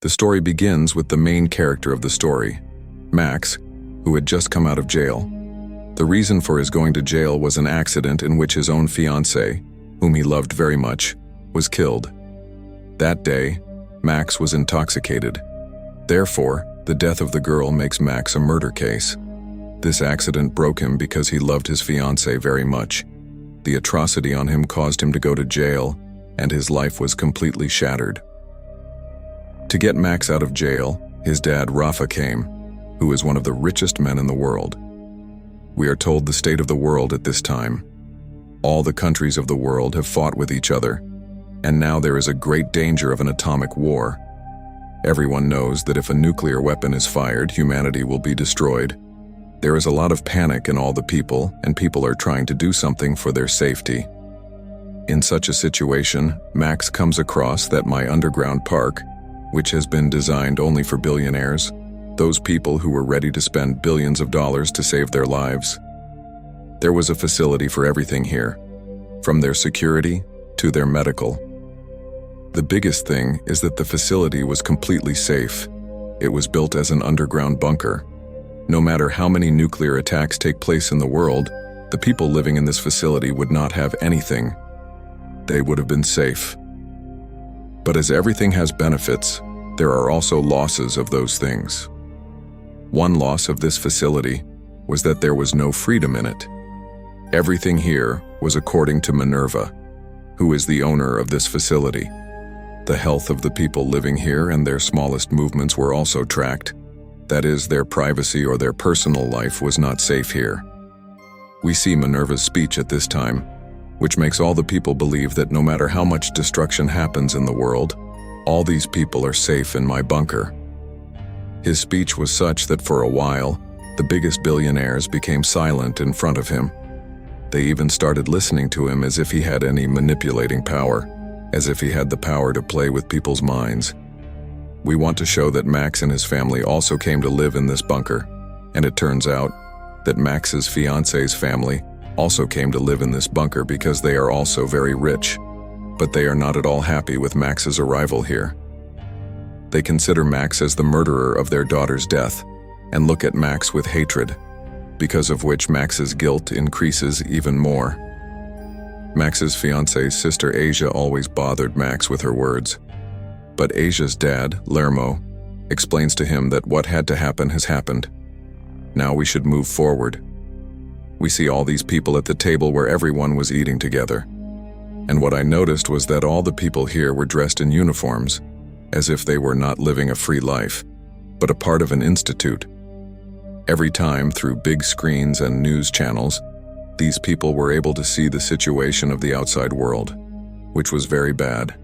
The story begins with the main character of the story, Max, who had just come out of jail. The reason for his going to jail was an accident in which his own fiancée, whom he loved very much, was killed. That day, Max was intoxicated. Therefore, the death of the girl makes Max a murder case. This accident broke him because he loved his fiancée very much. The atrocity on him caused him to go to jail, and his life was completely shattered. To get Max out of jail, his dad Rafa came, who is one of the richest men in the world. We are told the state of the world at this time. All the countries of the world have fought with each other, and now there is a great danger of an atomic war. Everyone knows that if a nuclear weapon is fired, humanity will be destroyed. There is a lot of panic in all the people, and people are trying to do something for their safety. In such a situation, Max comes across that my underground park, which has been designed only for billionaires, those people who were ready to spend billions of dollars to save their lives. There was a facility for everything here, from their security to their medical. The biggest thing is that the facility was completely safe. It was built as an underground bunker. No matter how many nuclear attacks take place in the world, the people living in this facility would not have anything. They would have been safe. But as everything has benefits, there are also losses of those things. One loss of this facility was that there was no freedom in it. Everything here was according to Minerva, who is the owner of this facility. The health of the people living here and their smallest movements were also tracked. That is, their privacy or their personal life was not safe here. We see Minerva's speech at this time, which makes all the people believe that no matter how much destruction happens in the world, all these people are safe in my bunker. His speech was such that for a while, the biggest billionaires became silent in front of him. They even started listening to him as if he had any manipulating power, as if he had the power to play with people's minds. We want to show that Max and his family also came to live in this bunker, and it turns out that Max's fiancée's family also came to live in this bunker because they are also very rich, but they are not at all happy with Max's arrival here. They consider Max as the murderer of their daughter's death, and look at Max with hatred, because of which Max's guilt increases even more. Max's fiancée's sister Asia always bothered Max with her words, but Asia's dad, Lermo, explains to him that what had to happen has happened. Now we should move forward. We see all these people at the table where everyone was eating together. And what I noticed was that all the people here were dressed in uniforms, as if they were not living a free life, but a part of an institute. Every time, through big screens and news channels, these people were able to see the situation of the outside world, which was very bad.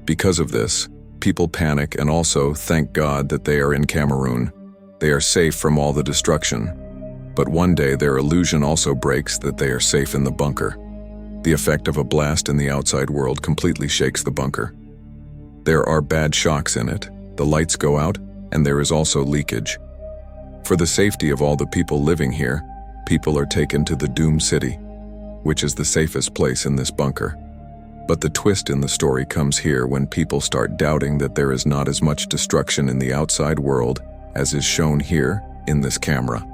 Because of this, people panic and also thank God that they are in Cameroon. They are safe from all the destruction. But one day their illusion also breaks that they are safe in the bunker. The effect of a blast in the outside world completely shakes the bunker. There are bad shocks in it, the lights go out, and there is also leakage. For the safety of all the people living here, people are taken to the Doom City, which is the safest place in this bunker. But the twist in the story comes here when people start doubting that there is not as much destruction in the outside world as is shown here in this camera.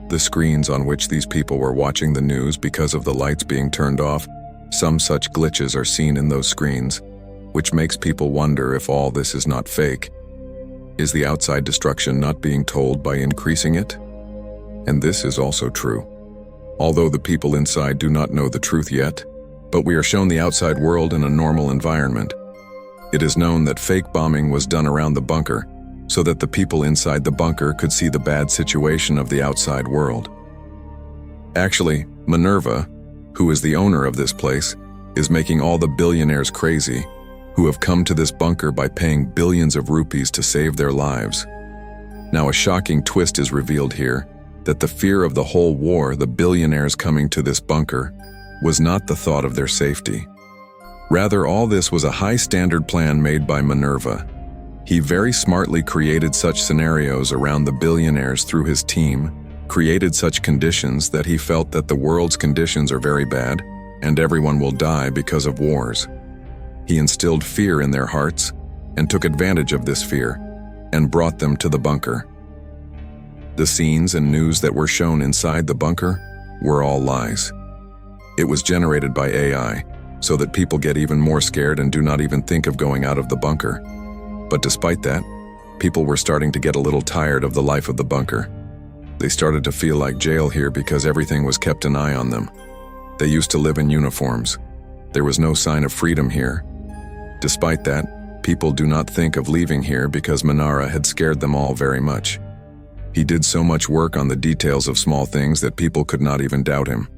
The screens on which these people were watching the news because of the lights being turned off, some such glitches are seen in those screens, which makes people wonder if all this is not fake. Is the outside destruction not being told by increasing it? And this is also true. Although the people inside do not know the truth yet, but we are shown the outside world in a normal environment. It is known that fake bombing was done around the bunker, so that the people inside the bunker could see the bad situation of the outside world. Actually, Minerva, who is the owner of this place, is making all the billionaires crazy, who have come to this bunker by paying billions of rupees to save their lives. Now a shocking twist is revealed here, that the fear of the whole war, the billionaires coming to this bunker, was not the thought of their safety. Rather, all this was a high-standard plan made by Minerva. He very smartly created such scenarios around the billionaires through his team, created such conditions that he felt that the world's conditions are very bad, and everyone will die because of wars. He instilled fear in their hearts, and took advantage of this fear and brought them to the bunker. The scenes and news that were shown inside the bunker were all lies. It was generated by AI so that people get even more scared and do not even think of going out of the bunker. But despite that, people were starting to get a little tired of the life of the bunker. They started to feel like jail here because everything was kept an eye on them. They used to live in uniforms. There was no sign of freedom here. Despite that, people do not think of leaving here because Manara had scared them all very much. He did so much work on the details of small things that people could not even doubt him.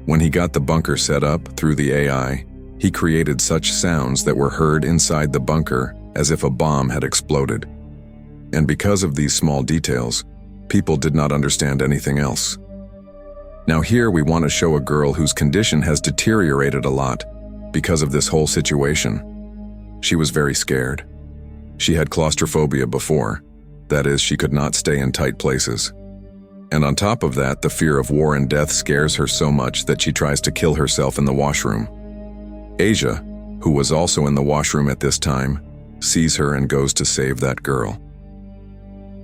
When he got the bunker set up through the AI, he created such sounds that were heard inside the bunker as if a bomb had exploded. And because of these small details, people did not understand anything else. Now here we want to show a girl whose condition has deteriorated a lot because of this whole situation. She was very scared. She had claustrophobia before. That is, she could not stay in tight places. And on top of that, the fear of war and death scares her so much that she tries to kill herself in the washroom. Asia, who was also in the washroom at this time, sees her and goes to save that girl.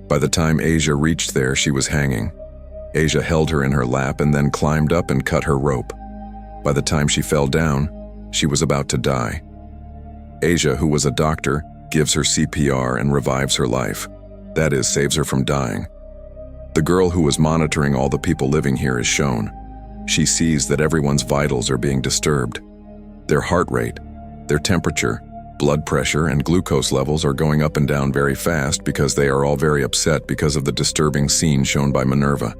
By the time Asia reached there, she was hanging. Asia held her in her lap and then climbed up and cut her rope. By the time she fell down, she was about to die. Asia, who was a doctor, gives her CPR and revives her life. That is, saves her from dying. The girl who was monitoring all the people living here is shown. She sees that everyone's vitals are being disturbed. Their heart rate, their temperature, blood pressure, and glucose levels are going up and down very fast because they are all very upset because of the disturbing scene shown by Minerva.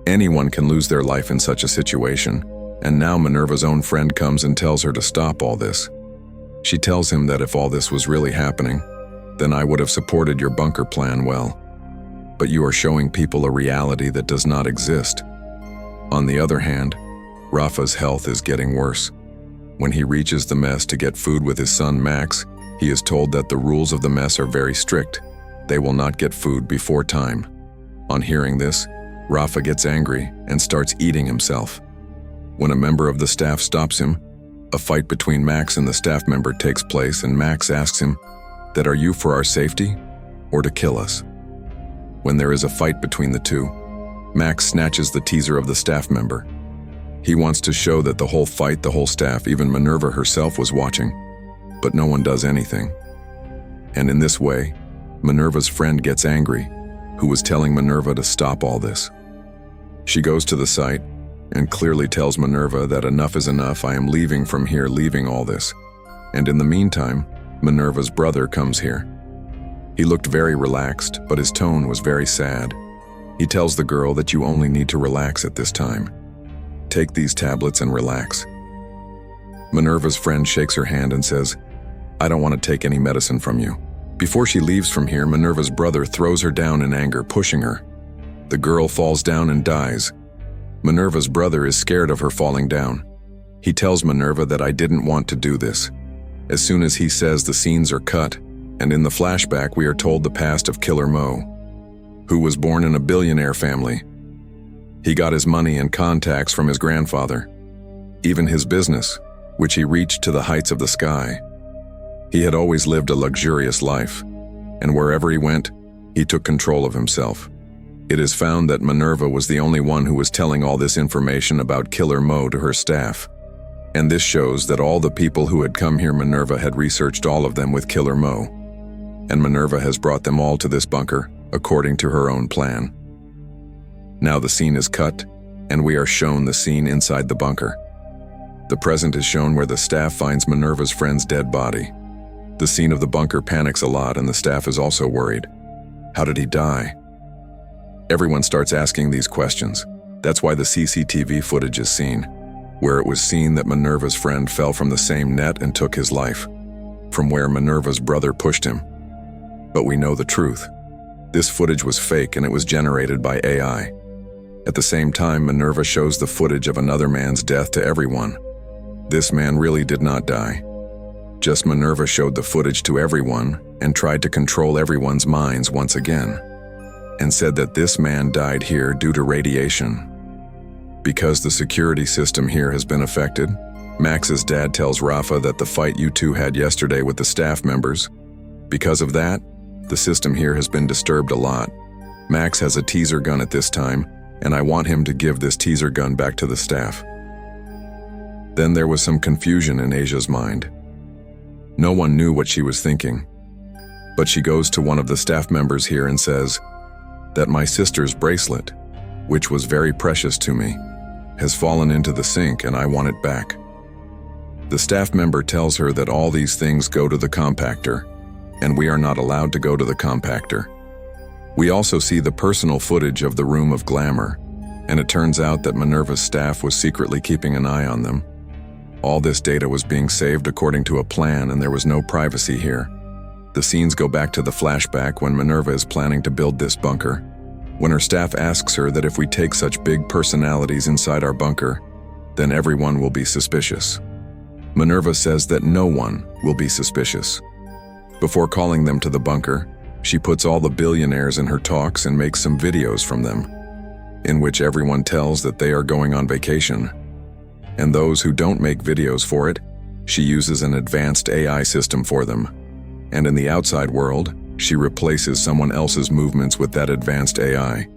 Anyone can lose their life in such a situation, and now Minerva's own friend comes and tells her to stop all this. She tells him that if all this was really happening, then I would have supported your bunker plan well. But you are showing people a reality that does not exist. On the other hand, Rafa's health is getting worse. When he reaches the mess to get food with his son Max, he is told that the rules of the mess are very strict. They will not get food before time. On hearing this, Rafa gets angry and starts eating himself. When a member of the staff stops him, a fight between Max and the staff member takes place, and Max asks him that are you for our safety or to kill us? When there is a fight between the two, Max snatches the teaser of the staff member. He wants to show that the whole fight, the whole staff, even Minerva herself was watching, but no one does anything. And in this way, Minerva's friend gets angry, who was telling Minerva to stop all this. She goes to the site and clearly tells Minerva that enough is enough, I am leaving from here, leaving all this. And in the meantime, Minerva's brother comes here. He looked very relaxed, but his tone was very sad. He tells the girl that you only need to relax at this time. Take these tablets and relax. Minerva's friend shakes her hand and says, I don't want to take any medicine from you. Before she leaves from here, Minerva's brother throws her down in anger, pushing her. The girl falls down and dies. Minerva's brother is scared of her falling down. He tells Minerva that I didn't want to do this. As soon as he says, the scenes are cut, and in the flashback we are told the past of Killer Mo, who was born in a billionaire family. He got his money and contacts from his grandfather, even his business, which he reached to the heights of the sky. He had always lived a luxurious life, and wherever he went, he took control of himself. It is found that Minerva was the only one who was telling all this information about Killer Mo to her staff. And this shows that all the people who had come here, Minerva had researched all of them with Killer Mo. And Minerva has brought them all to this bunker, according to her own plan. Now the scene is cut, and we are shown the scene inside the bunker. The present is shown where the staff finds Minerva's friend's dead body. The scene of the bunker panics a lot, and the staff is also worried. How did he die? Everyone starts asking these questions. That's why the CCTV footage is seen, where it was seen that Minerva's friend fell from the same net and took his life, from where Minerva's brother pushed him. But we know the truth. This footage was fake and it was generated by AI. At the same time, Minerva shows the footage of another man's death to everyone. This man really did not die. Just Minerva showed the footage to everyone and tried to control everyone's minds once again, and said that this man died here due to radiation. Because the security system here has been affected, Max's dad tells Rafa that the fight you two had yesterday with the staff members. Because of that, the system here has been disturbed a lot. Max has a teaser gun at this time, and I want him to give this teaser gun back to the staff. Then there was some confusion in Asia's mind. No one knew what she was thinking. But she goes to one of the staff members here and says that my sister's bracelet, which was very precious to me, has fallen into the sink and I want it back. The staff member tells her that all these things go to the compactor, and we are not allowed to go to the compactor. We also see the personal footage of the Room of Glamour, and it turns out that Minerva's staff was secretly keeping an eye on them. All this data was being saved according to a plan, and there was no privacy here. The scenes go back to the flashback when Minerva is planning to build this bunker. When her staff asks her that if we take such big personalities inside our bunker, then everyone will be suspicious. Minerva says that no one will be suspicious. Before calling them to the bunker, she puts all the billionaires in her talks and makes some videos from them, in which everyone tells that they are going on vacation. And those who don't make videos for it, she uses an advanced AI system for them. And in the outside world, she replaces someone else's movements with that advanced AI,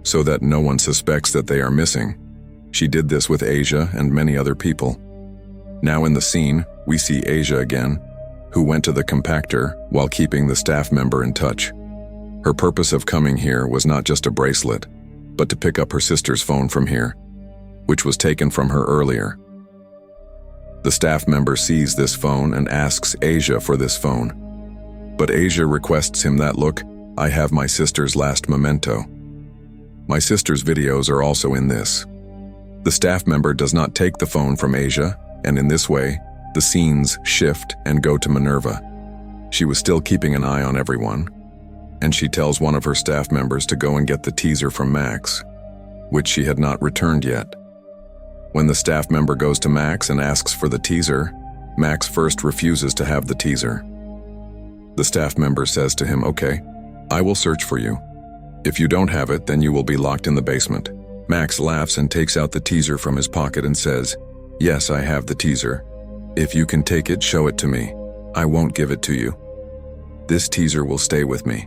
so that no one suspects that they are missing. She did this with Asia and many other people. Now in the scene, we see Asia again, who went to the compactor while keeping the staff member in touch. Her purpose of coming here was not just a bracelet, but to pick up her sister's phone from here, which was taken from her earlier. The staff member sees this phone and asks Asia for this phone. But Asia requests him that, look, I have my sister's last memento. My sister's videos are also in this. The staff member does not take the phone from Asia, and in this way, the scenes shift and go to Minerva. She was still keeping an eye on everyone, and she tells one of her staff members to go and get the teaser from Max, which she had not returned yet. When the staff member goes to Max and asks for the teaser, Max first refuses to have the teaser. The staff member says to him, okay, I will search for you. If you don't have it, then you will be locked in the basement. Max laughs and takes out the teaser from his pocket and says, yes, I have the teaser. If you can take it, show it to me. I won't give it to you. This teaser will stay with me.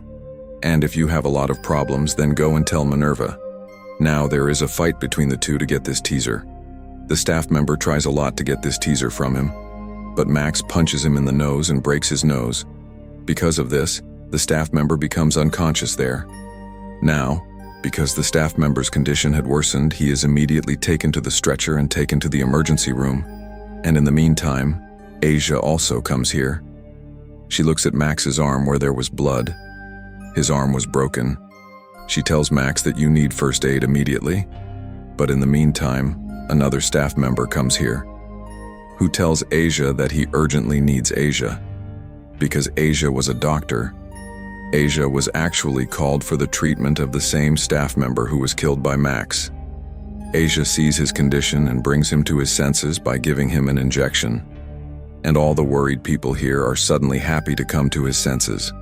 And if you have a lot of problems, then go and tell Minerva. Now there is a fight between the two to get this teaser. The staff member tries a lot to get this teaser from him, but Max punches him in the nose and breaks his nose. Because of this, the staff member becomes unconscious there. Now, because the staff member's condition had worsened, he is immediately taken to the stretcher and taken to the emergency room. And in the meantime, Asia also comes here. She looks at Max's arm where there was blood. His arm was broken. She tells Max that you need first aid immediately. But in the meantime, another staff member comes here, who tells Asia that he urgently needs Asia. Because Asia was a doctor, Asia was actually called for the treatment of the same staff member who was killed by Max. Asia sees his condition and brings him to his senses by giving him an injection. And all the worried people here are suddenly happy to come to his senses.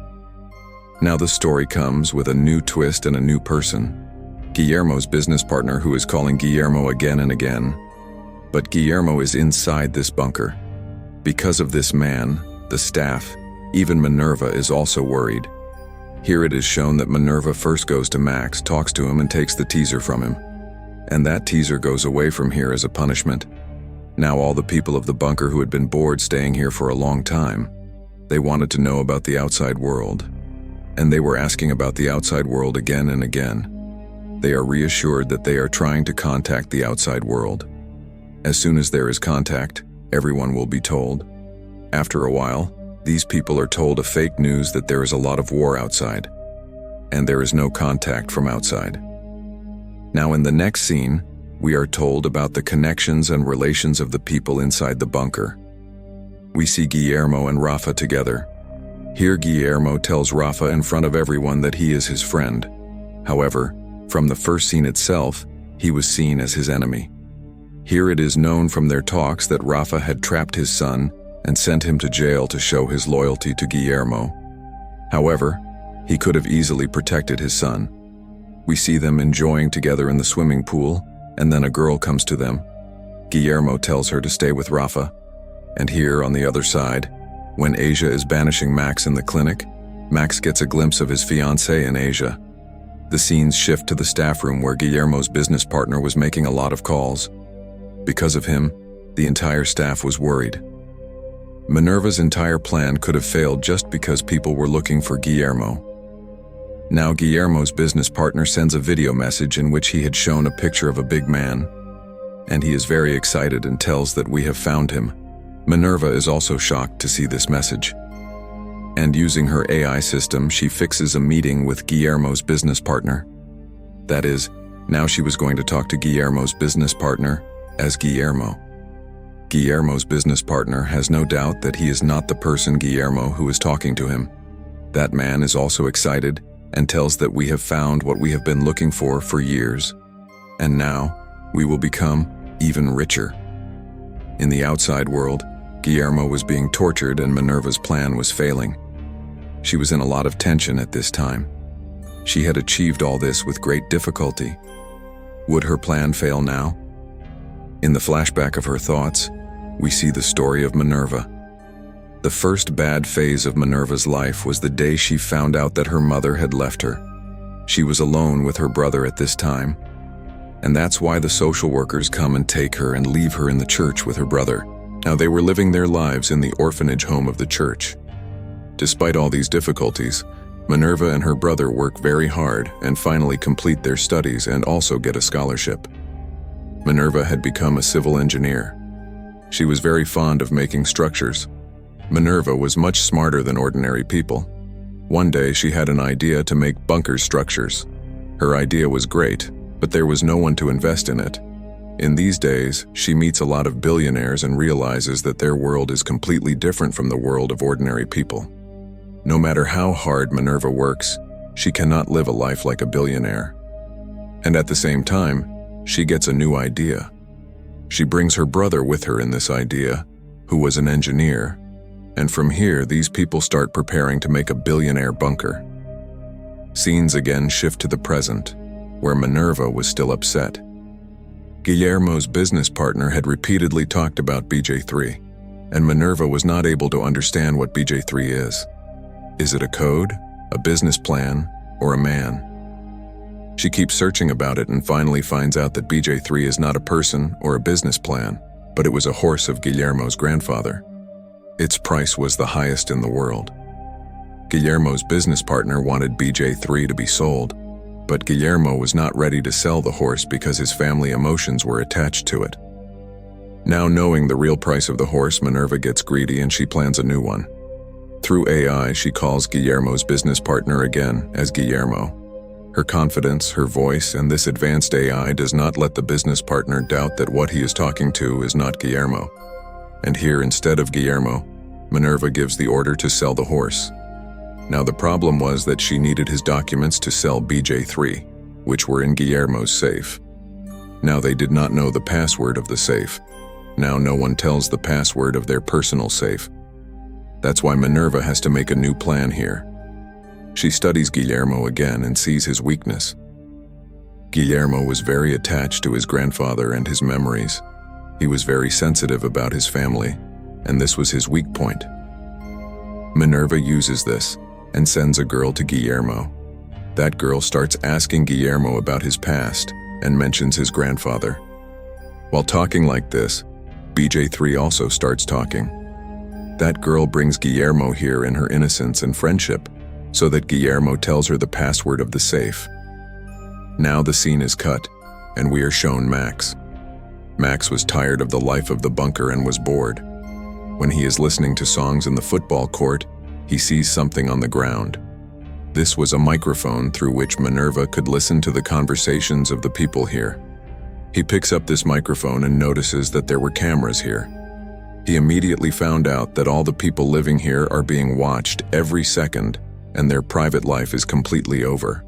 Now the story comes with a new twist and a new person. Guillermo's business partner, who is calling Guillermo again and again. But Guillermo is inside this bunker. Because of this man, the staff, even Minerva is also worried. Here it is shown that Minerva first goes to Max, talks to him and takes the teaser from him. And that teaser goes away from here as a punishment. Now all the people of the bunker who had been bored staying here for a long time, they wanted to know about the outside world. And they were asking about the outside world again and again. They are reassured that they are trying to contact the outside world. As soon as there is contact, everyone will be told. After a while, these people are told a fake news that there is a lot of war outside, and there is no contact from outside. Now in the next scene, we are told about the connections and relations of the people inside the bunker. We see Guillermo and Rafa together. Here Guillermo tells Rafa in front of everyone that he is his friend. However, from the first scene itself, he was seen as his enemy. Here it is known from their talks that Rafa had trapped his son and sent him to jail to show his loyalty to Guillermo. However, he could have easily protected his son. We see them enjoying together in the swimming pool, and then a girl comes to them. Guillermo tells her to stay with Rafa. And here, on the other side, when Asia is banishing Max in the clinic, Max gets a glimpse of his fiancée in Asia. The scenes shift to the staff room where Guillermo's business partner was making a lot of calls. Because of him, the entire staff was worried. Minerva's entire plan could have failed just because people were looking for Guillermo. Now Guillermo's business partner sends a video message in which he had shown a picture of a big man, and he is very excited and tells that we have found him. Minerva is also shocked to see this message. And using her AI system, she fixes a meeting with Guillermo's business partner. That is, now she was going to talk to Guillermo's business partner as Guillermo. Guillermo's business partner has no doubt that he is not the person Guillermo who is talking to him. That man is also excited and tells that we have found what we have been looking for years. And now, we will become even richer. In the outside world, Guillermo was being tortured and Minerva's plan was failing. She was in a lot of tension at this time. She had achieved all this with great difficulty. Would her plan fail now? In the flashback of her thoughts, we see the story of Minerva. The first bad phase of Minerva's life was the day she found out that her mother had left her. She was alone with her brother at this time, and that's why the social workers come and take her and leave her in the church with her brother. Now they were living their lives in the orphanage home of the church. Despite all these difficulties, Minerva and her brother work very hard and finally complete their studies and also get a scholarship. Minerva had become a civil engineer. She was very fond of making structures. Minerva was much smarter than ordinary people. One day she had an idea to make bunker structures. Her idea was great, but there was no one to invest in it. In these days, she meets a lot of billionaires and realizes that their world is completely different from the world of ordinary people. No matter how hard Minerva works, she cannot live a life like a billionaire. And at the same time, she gets a new idea. She brings her brother with her in this idea, who was an engineer, and from here these people start preparing to make a billionaire bunker. Scenes again shift to the present, where Minerva was still upset. Guillermo's business partner had repeatedly talked about BJ3, and Minerva was not able to understand what BJ3 is. Is it a code, a business plan, or a man? She keeps searching about it and finally finds out that BJ3 is not a person or a business plan, but it was a horse of Guillermo's grandfather. Its price was the highest in the world. Guillermo's business partner wanted BJ3 to be sold, but Guillermo was not ready to sell the horse because his family emotions were attached to it. Now knowing the real price of the horse, Minerva gets greedy and she plans a new one. Through AI, she calls Guillermo's business partner again as Guillermo. Her confidence, her voice, and this advanced AI does not let the business partner doubt that what he is talking to is not Guillermo. And here, instead of Guillermo, Minerva gives the order to sell the horse. Now the problem was that she needed his documents to sell BJ3, which were in Guillermo's safe. Now they did not know the password of the safe. Now no one tells the password of their personal safe. That's why Minerva has to make a new plan here. She studies Guillermo again and sees his weakness. Guillermo was very attached to his grandfather and his memories. He was very sensitive about his family, and this was his weak point. Minerva uses this and sends a girl to Guillermo. That girl starts asking Guillermo about his past and mentions his grandfather. While talking like this, BJ3 also starts talking. That girl brings Guillermo here in her innocence and friendship, so that Guillermo tells her the password of the safe. Now the scene is cut, and we are shown Max. Max was tired of the life of the bunker and was bored. When he is listening to songs in the football court, he sees something on the ground. This was a microphone through which Minerva could listen to the conversations of the people here. He picks up this microphone and notices that there were cameras here. He immediately found out that all the people living here are being watched every second, and their private life is completely over.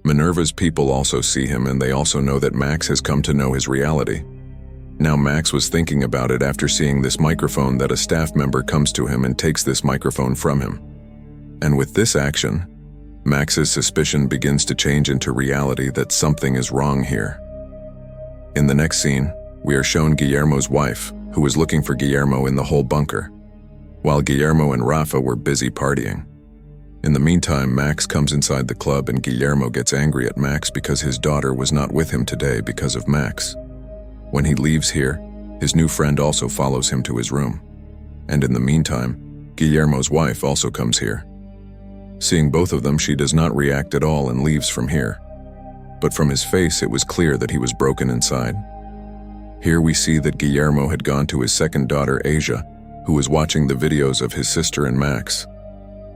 Minerva's people also see him, and they also know that Max has come to know his reality. Now Max was thinking about it after seeing this microphone that a staff member comes to him and takes this microphone from him. And with this action, Max's suspicion begins to change into reality that something is wrong here. In the next scene, we are shown Guillermo's wife, who was looking for Guillermo in the whole bunker, while Guillermo and Rafa were busy partying. In the meantime, Max comes inside the club and Guillermo gets angry at Max because his daughter was not with him today because of Max. When he leaves here, his new friend also follows him to his room. And in the meantime, Guillermo's wife also comes here. Seeing both of them, she does not react at all and leaves from here. But from his face, it was clear that he was broken inside. Here we see that Guillermo had gone to his second daughter, Asia, who was watching the videos of his sister and Max.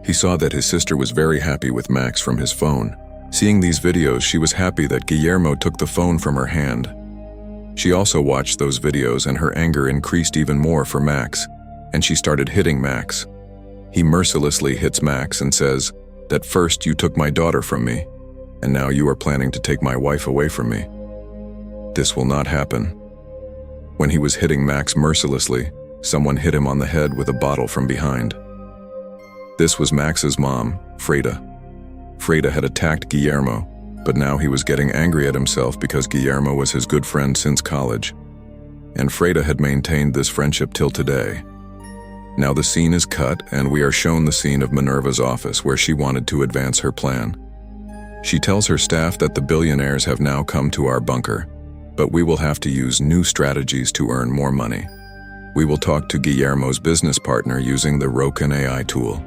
He saw that his sister was very happy with Max from his phone. Seeing these videos, she was happy that Guillermo took the phone from her hand. She also watched those videos and her anger increased even more for Max, and she started hitting Max. He mercilessly hits Max and says that first you took my daughter from me, and now you are planning to take my wife away from me. This will not happen. When he was hitting Max mercilessly, someone hit him on the head with a bottle from behind. This was Max's mom, Freda. Freda had attacked Guillermo, but now he was getting angry at himself because Guillermo was his good friend since college. And Freda had maintained this friendship till today. Now the scene is cut and we are shown the scene of Minerva's office where she wanted to advance her plan. She tells her staff that the billionaires have now come to our bunker, but we will have to use new strategies to earn more money. We will talk to Guillermo's business partner using the Roken AI tool.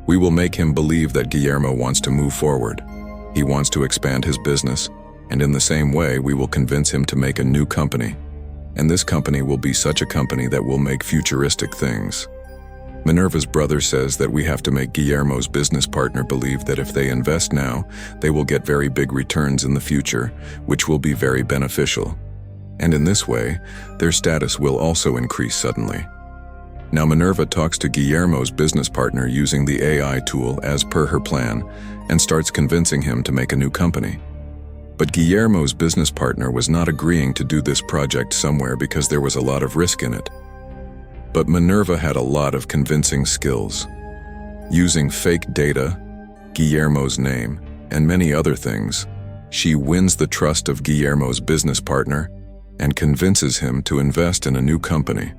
We will make him believe that Guillermo wants to move forward. He wants to expand his business, and in the same way we will convince him to make a new company. And this company will be such a company that will make futuristic things. Minerva's brother says that we have to make Guillermo's business partner believe that if they invest now, they will get very big returns in the future, which will be very beneficial. And in this way, their status will also increase suddenly. Now Minerva talks to Guillermo's business partner using the AI tool as per her plan and starts convincing him to make a new company. But Guillermo's business partner was not agreeing to do this project somewhere because there was a lot of risk in it. But Minerva had a lot of convincing skills. Using fake data, Guillermo's name, and many other things, she wins the trust of Guillermo's business partner and convinces him to invest in a new company.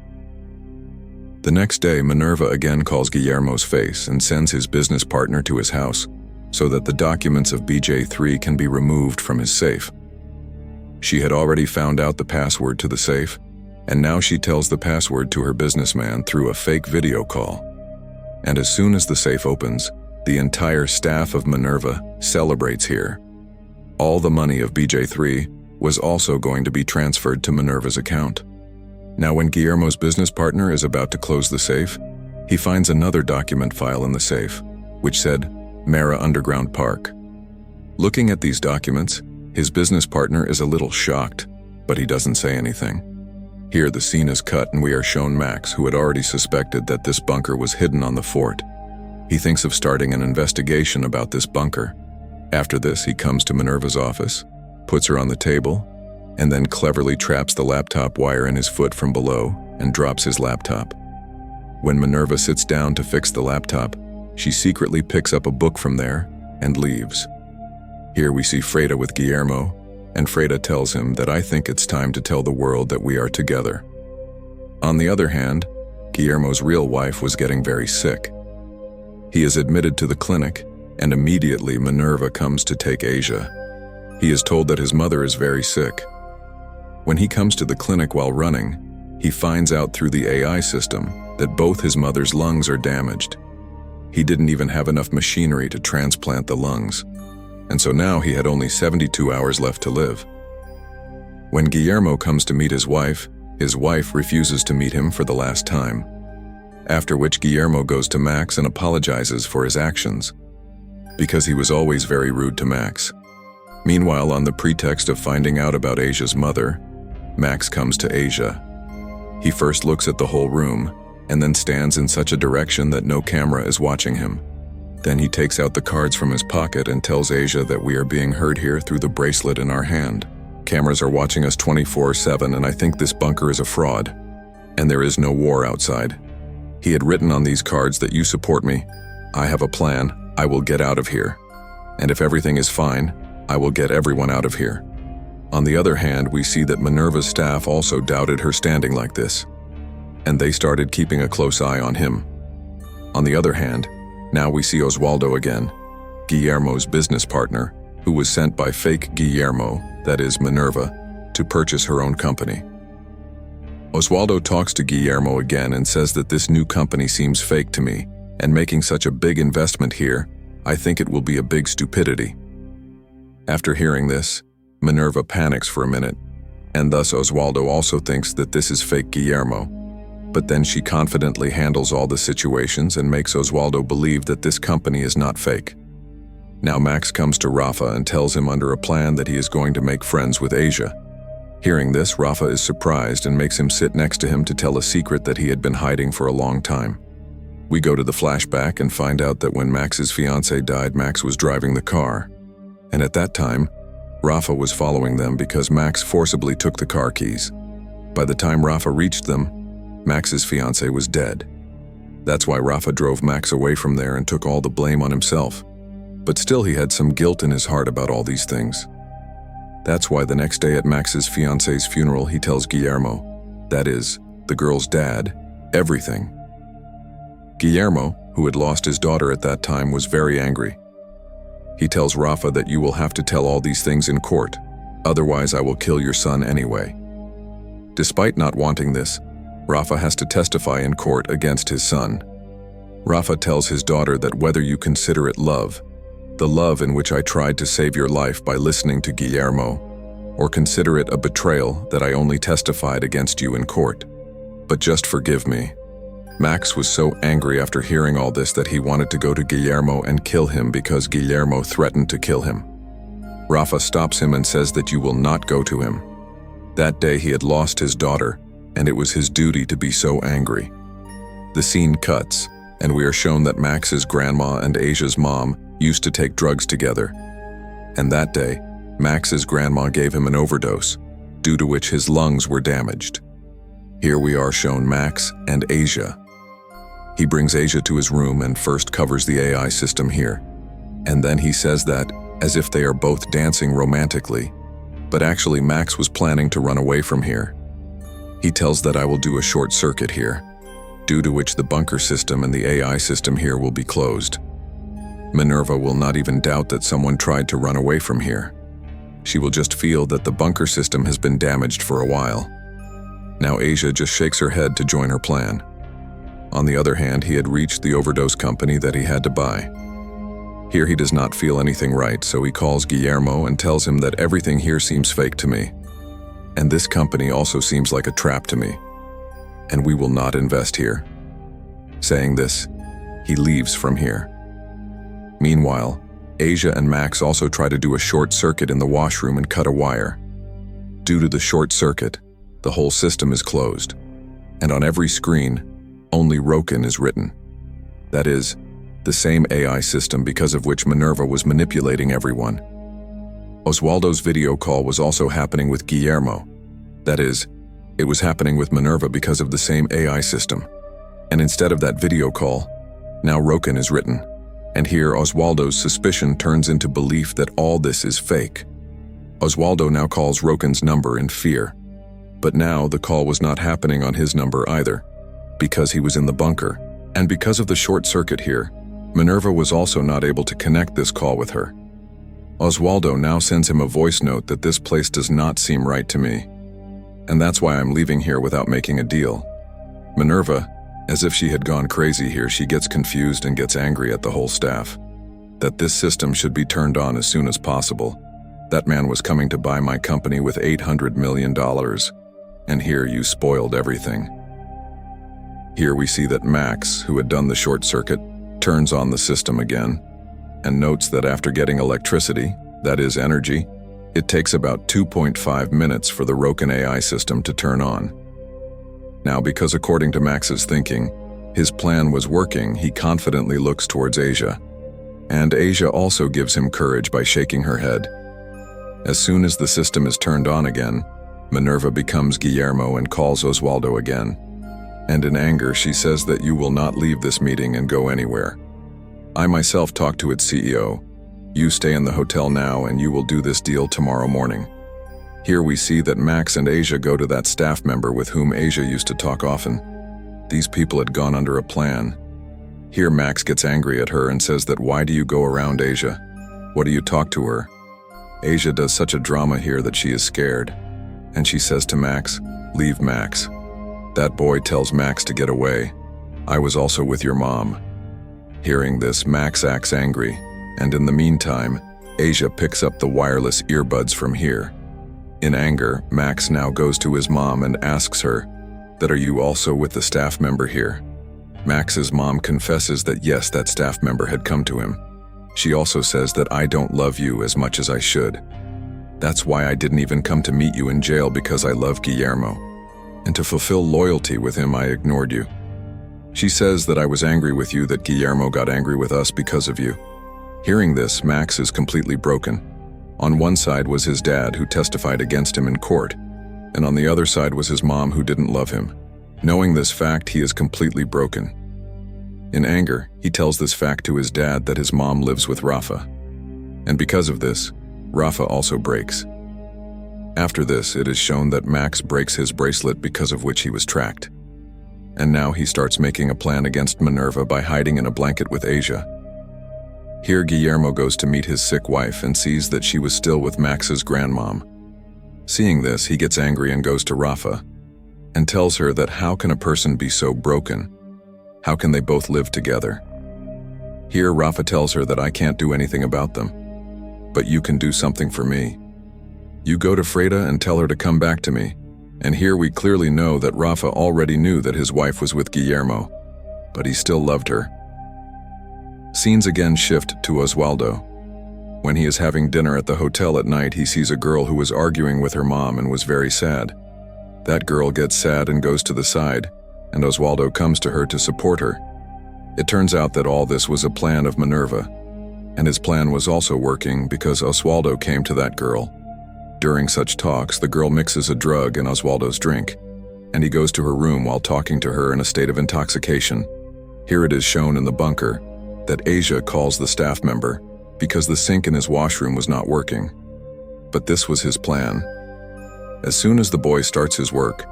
The next day, Minerva again calls Guillermo's face and sends his business partner to his house so that the documents of BJ3 can be removed from his safe. She had already found out the password to the safe, and now she tells the password to her businessman through a fake video call. And as soon as the safe opens, the entire staff of Minerva celebrates here. All the money of BJ3 was also going to be transferred to Minerva's account. Now when Guillermo's business partner is about to close the safe, he finds another document file in the safe, which said, Mara Underground Park. Looking at these documents, his business partner is a little shocked, but he doesn't say anything. Here the scene is cut and we are shown Max, who had already suspected that this bunker was hidden on the fort. He thinks of starting an investigation about this bunker. After this, he comes to Minerva's office, puts her on the table, and then cleverly traps the laptop wire in his foot from below and drops his laptop. When Minerva sits down to fix the laptop, she secretly picks up a book from there and leaves. Here we see Freda with Guillermo, and Freda tells him that I think it's time to tell the world that we are together. On the other hand, Guillermo's real wife was getting very sick. He is admitted to the clinic, and immediately Minerva comes to take Asia. He is told that his mother is very sick. When he comes to the clinic while running, he finds out through the AI system that both his mother's lungs are damaged. He didn't even have enough machinery to transplant the lungs, and so now he had only 72 hours left to live. When Guillermo comes to meet his wife refuses to meet him for the last time, after which Guillermo goes to Max and apologizes for his actions, because he was always very rude to Max. Meanwhile, on the pretext of finding out about Asia's mother, Max comes to Asia. He first looks at the whole room, and then stands in such a direction that no camera is watching him. Then he takes out the cards from his pocket and tells Asia that we are being heard here through the bracelet in our hand. Cameras are watching us 24/7, and I think this bunker is a fraud, and there is no war outside. He had written on these cards that you support me, I have a plan, I will get out of here. And if everything is fine, I will get everyone out of here. On the other hand, we see that Minerva's staff also doubted her standing like this, and they started keeping a close eye on him. On the other hand, now we see Oswaldo again, Guillermo's business partner, who was sent by fake Guillermo, that is Minerva, to purchase her own company. Oswaldo talks to Guillermo again and says that this new company seems fake to me, and making such a big investment here, I think it will be a big stupidity. After hearing this, Minerva panics for a minute, and thus Oswaldo also thinks that this is fake Guillermo. But then she confidently handles all the situations and makes Oswaldo believe that this company is not fake. Now Max comes to Rafa and tells him under a plan that he is going to make friends with Asia. Hearing this, Rafa is surprised and makes him sit next to him to tell a secret that he had been hiding for a long time. We go to the flashback and find out that when Max's fiancée died, Max was driving the car. And at that time, Rafa was following them because Max forcibly took the car keys. By the time Rafa reached them, Max's fiancée was dead. That's why Rafa drove Max away from there and took all the blame on himself. But still he had some guilt in his heart about all these things. That's why the next day at Max's fiancée's funeral he tells Guillermo, that is, the girl's dad, everything. Guillermo, who had lost his daughter at that time, was very angry. He tells Rafa that you will have to tell all these things in court, otherwise I will kill your son anyway. Despite not wanting this, Rafa has to testify in court against his son. Rafa tells his daughter that whether you consider it love, the love in which I tried to save your life by listening to Guillermo, or consider it a betrayal that I only testified against you in court, but just forgive me. Max was so angry after hearing all this that he wanted to go to Guillermo and kill him because Guillermo threatened to kill him. Rafa stops him and says that you will not go to him. That day he had lost his daughter, and it was his duty to be so angry. The scene cuts, and we are shown that Max's grandma and Asia's mom used to take drugs together. And that day, Max's grandma gave him an overdose, due to which his lungs were damaged. Here we are shown Max and Asia. He brings Asia to his room and first covers the AI system here. And then he says that, as if they are both dancing romantically, but actually Max was planning to run away from here. He tells that I will do a short circuit here, due to which the bunker system and the AI system here will be closed. Minerva will not even doubt that someone tried to run away from here. She will just feel that the bunker system has been damaged for a while. Now Asia just shakes her head to join her plan. On the other hand, he had reached the overdose company that he had to buy. Here he does not feel anything right, so he calls Guillermo and tells him that everything here seems fake to me. And this company also seems like a trap to me. And we will not invest here. Saying this, he leaves from here. Meanwhile, Asia and Max also try to do a short circuit in the washroom and cut a wire. Due to the short circuit, the whole system is closed. And on every screen, only Roken is written. That is, the same AI system because of which Minerva was manipulating everyone. Oswaldo's video call was also happening with Guillermo. That is, it was happening with Minerva because of the same AI system. And instead of that video call, now Roken is written. And here Oswaldo's suspicion turns into belief that all this is fake. Oswaldo now calls Roken's number in fear. But now the call was not happening on his number either, because he was in the bunker. And because of the short circuit here, Minerva was also not able to connect this call with her. Oswaldo now sends him a voice note that this place does not seem right to me. And that's why I'm leaving here without making a deal. Minerva, as if she had gone crazy here, she gets confused and gets angry at the whole staff. That this system should be turned on as soon as possible. That man was coming to buy my company with $800 million. And here you spoiled everything. Here we see that Max, who had done the short circuit, turns on the system again, and notes that after getting electricity, that is energy, it takes about 2.5 minutes for the Roken AI system to turn on. Now, because according to Max's thinking, his plan was working, he confidently looks towards Asia. And Asia also gives him courage by shaking her head. As soon as the system is turned on again, Minerva becomes Guillermo and calls Oswaldo again. And in anger, she says that you will not leave this meeting and go anywhere. I myself talk to its CEO. You stay in the hotel now and you will do this deal tomorrow morning. Here we see that Max and Asia go to that staff member with whom Asia used to talk often. These people had gone under a plan. Here Max gets angry at her and says that why do you go around Asia? What do you talk to her? Asia does such a drama here that she is scared. And she says to Max, "Leave Max." That boy tells Max to get away. "I was also with your mom." Hearing this, Max acts angry, and in the meantime, Asia picks up the wireless earbuds from here. In anger, Max now goes to his mom and asks her, "That are you also with the staff member here?" Max's mom confesses that yes, that staff member had come to him. She also says that I don't love you as much as I should. That's why I didn't even come to meet you in jail, because I love Guillermo. And to fulfill loyalty with him, I ignored you. She says that I was angry with you, that Guillermo got angry with us because of you. Hearing this, Max is completely broken. On one side was his dad, who testified against him in court, and on the other side was his mom, who didn't love him. Knowing this fact, he is completely broken. In anger, he tells this fact to his dad that his mom lives with Rafa. And because of this, Rafa also breaks. After this, it is shown that Max breaks his bracelet, because of which he was tracked. And now he starts making a plan against Minerva by hiding in a blanket with Asia. Here Guillermo goes to meet his sick wife and sees that she was still with Max's grandmom. Seeing this, he gets angry and goes to Rafa and tells her that how can a person be so broken? How can they both live together? Here Rafa tells her that I can't do anything about them, but you can do something for me. You go to Freda and tell her to come back to me. And here we clearly know that Rafa already knew that his wife was with Guillermo, but he still loved her. Scenes again shift to Oswaldo. When he is having dinner at the hotel at night, he sees a girl who was arguing with her mom and was very sad. That girl gets sad and goes to the side, and Oswaldo comes to her to support her. It turns out that all this was a plan of Minerva, and his plan was also working because Oswaldo came to that girl. During such talks, the girl mixes a drug in Oswaldo's drink, and he goes to her room while talking to her in a state of intoxication. Here it is shown in the bunker that Asia calls the staff member because the sink in his washroom was not working. But this was his plan. As soon as the boy starts his work,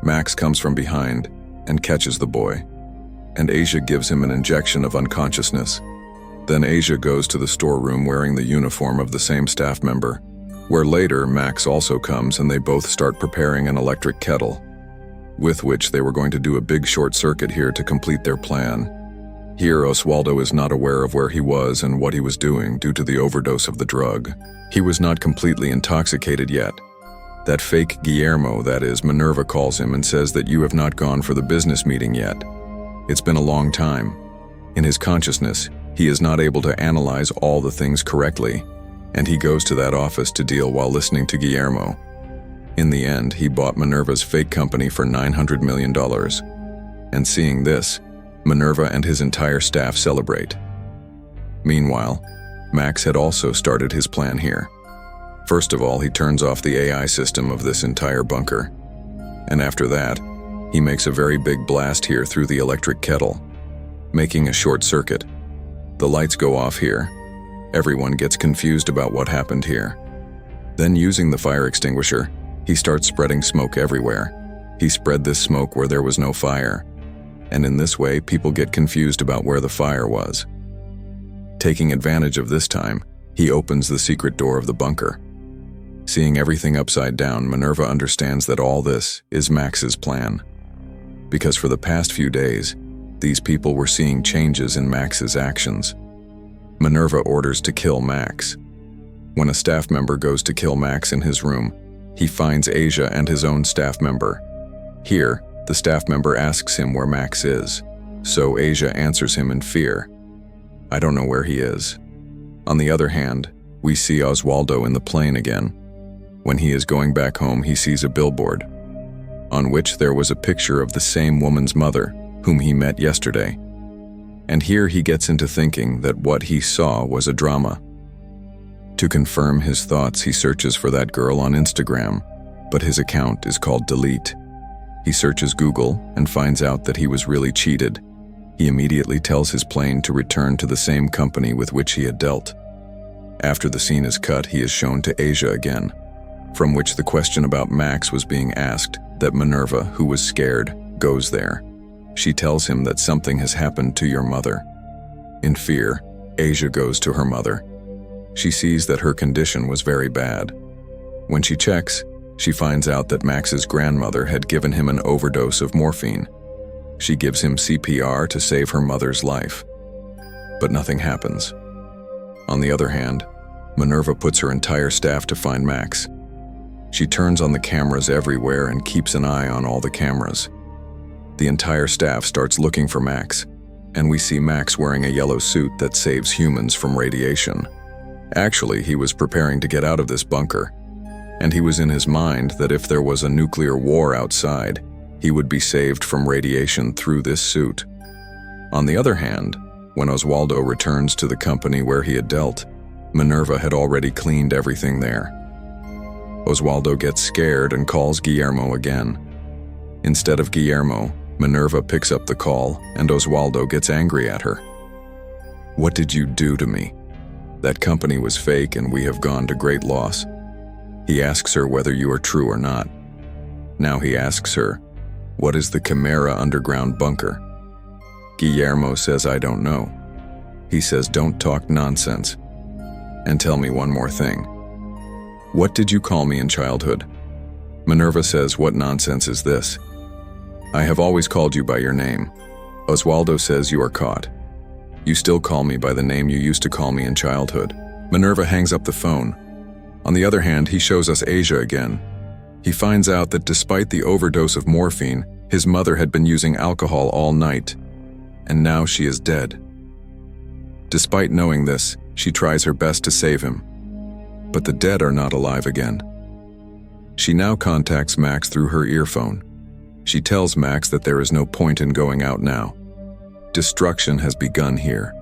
Max comes from behind and catches the boy, and Asia gives him an injection of unconsciousness. Then Asia goes to the storeroom wearing the uniform of the same staff member, where later Max also comes and they both start preparing an electric kettle, with which they were going to do a big short circuit here to complete their plan. Here Oswaldo is not aware of where he was and what he was doing due to the overdose of the drug. He was not completely intoxicated yet. That fake Guillermo, that is, Minerva, calls him and says that you have not gone for the business meeting yet. It's been a long time. In his consciousness, he is not able to analyze all the things correctly, and he goes to that office to deal while listening to Guillermo. In the end, he bought Minerva's fake company for $900 million. And seeing this, Minerva and his entire staff celebrate. Meanwhile, Max had also started his plan here. First of all, he turns off the AI system of this entire bunker. And after that, he makes a very big blast here through the electric kettle, making a short circuit. The lights go off here. Everyone gets confused about what happened here. Then, using the fire extinguisher, he starts spreading smoke everywhere. He spread this smoke where there was no fire. And in this way, people get confused about where the fire was. Taking advantage of this time, he opens the secret door of the bunker. Seeing everything upside down, Minerva understands that all this is Max's plan. Because for the past few days, these people were seeing changes in Max's actions. Minerva orders to kill Max. When a staff member goes to kill Max in his room, he finds Asia and his own staff member. Here, the staff member asks him where Max is, so Asia answers him in fear. I don't know where he is. On the other hand, we see Oswaldo in the plane again. When he is going back home, he sees a billboard, on which there was a picture of the same woman's mother, whom he met yesterday. And here he gets into thinking that what he saw was a drama. To confirm his thoughts, he searches for that girl on Instagram, but his account is called Delete. He searches Google and finds out that he was really cheated. He immediately tells his plane to return to the same company with which he had dealt. After the scene is cut, he is shown to Asia again. from which the question about Max was being asked, that Minerva, who was scared, goes there. She tells him that something has happened to your mother. In fear, Asia goes to her mother. She sees that her condition was very bad. When she checks, she finds out that Max's grandmother had given him an overdose of morphine. She gives him CPR to save her mother's life. But nothing happens. On the other hand, Minerva puts her entire staff to find Max. She turns on the cameras everywhere and keeps an eye on all the cameras. The entire staff starts looking for Max, and we see Max wearing a yellow suit that saves humans from radiation. Actually, he was preparing to get out of this bunker, and he was in his mind that if there was a nuclear war outside, he would be saved from radiation through this suit. On the other hand, when Oswaldo returns to the company where he had dealt, Minerva had already cleaned everything there. Oswaldo gets scared and calls Guillermo again. Instead of Guillermo, Minerva picks up the call and Oswaldo gets angry at her. "What did you do to me? That company was fake and we have gone to great loss." He asks her whether you are true or not. Now he asks her, "What is the Chimera underground bunker?" Guillermo says, "I don't know." He says, "Don't talk nonsense. And tell me one more thing. What did you call me in childhood?" Minerva says, "What nonsense is this? I have always called you by your name." Oswaldo says, "You are caught. You still call me by the name you used to call me in childhood." Minerva hangs up the phone. On the other hand, he shows us Asia again. He finds out that despite the overdose of morphine, his mother had been using alcohol all night, and now she is dead. Despite knowing this, she tries her best to save him. But the dead are not alive again. She now contacts Max through her earphone. She tells Max that there is no point in going out now. Destruction has begun here.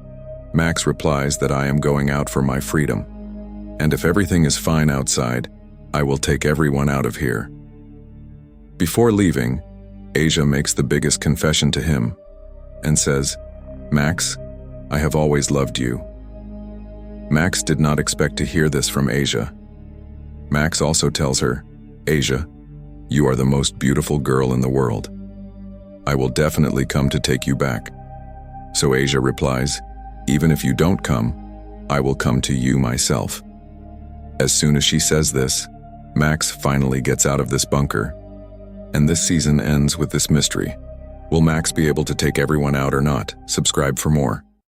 Max replies that I am going out for my freedom. And if everything is fine outside, I will take everyone out of here. Before leaving, Asia makes the biggest confession to him and says, "Max, I have always loved you." Max did not expect to hear this from Asia. Max also tells her, "Asia, you are the most beautiful girl in the world. I will definitely come to take you back." So Asia replies, "Even if you don't come, I will come to you myself." As soon as she says this, Max finally gets out of this bunker. And this season ends with this mystery. Will Max be able to take everyone out or not? Subscribe for more.